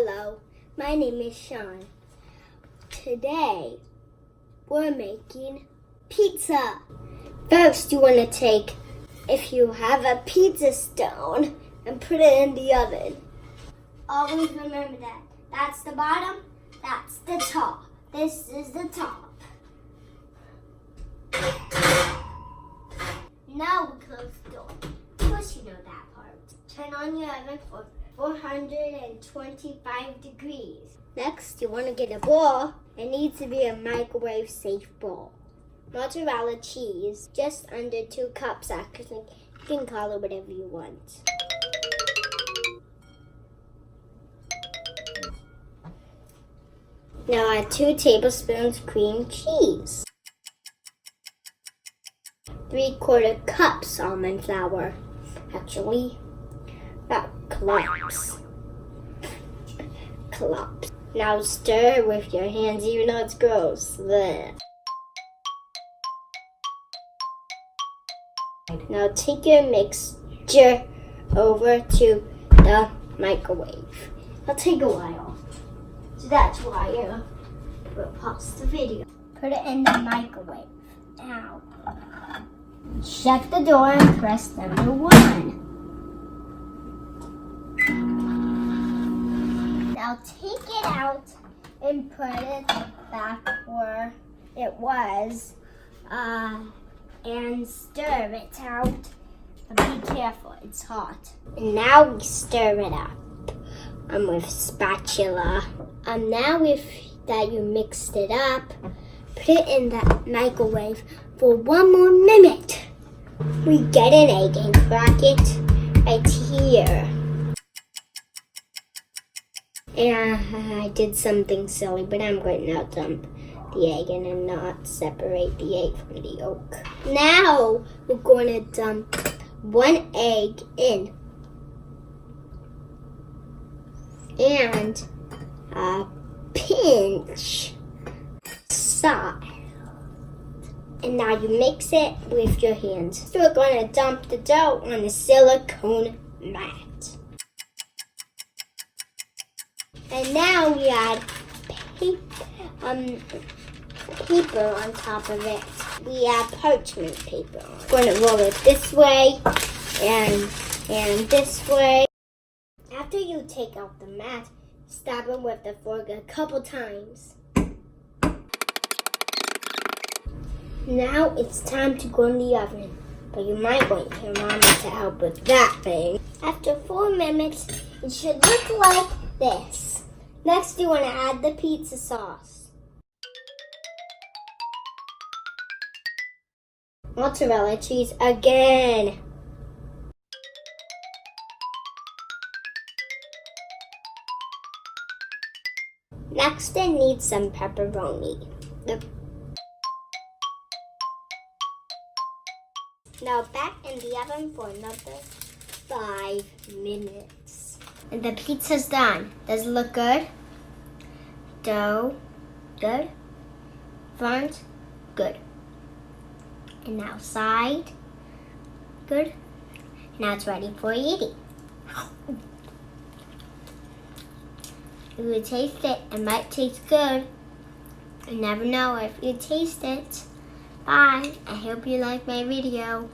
Hello, my name is Sean. Today, we're making pizza. First, you want to take, if you have a pizza stone, and put it in the oven. Always remember that. That's the bottom, that's the top. This is the top. Now we close the door. Of course you know that part. Turn on your oven for 425 degrees. Next, you want to get a bowl. It needs to be a microwave-safe bowl. Mozzarella cheese, just under 2 cups. You can call it whatever you want. Now add 2 tablespoons cream cheese. 3/4 cups almond flour. Actually, that clumps. Now stir with your hands, even though it's gross. Blech. Now take your mixture over to the microwave. It'll take a while. So that's why we'll pause the video. Put it in the microwave. Now, shut the door and press number 1. Now take it out and put it back where it was and stir it out. But be careful, it's hot. And now we stir it up with spatula. Now that you mixed it up, put it in the microwave for 1 more minute. We get an egg and crack it right here. And I did something silly, but I'm going to now dump the egg in and not separate the egg from the yolk. Now we're going to dump 1 egg in and a pinch salt. And now you mix it with your hands. So we're going to dump the dough on a silicone mat. And now we add paper on top of it. We add parchment paper on. We're going to roll it this way and this way. After you take out the mat, stab it with the fork a couple times. Now it's time to go in the oven, but you might want your mama to help with that thing. After 4 minutes, it should look like this. Next, you want to add the pizza sauce. Mozzarella cheese again. Next, it needs some pepperoni. Now back in the oven for another 5 minutes. And the pizza's done. Does it look good? Dough, good. Front, good. And now side, good. Now it's ready for eating. If you taste it, it might taste good. You never know if you taste it. Bye. I hope you like my video.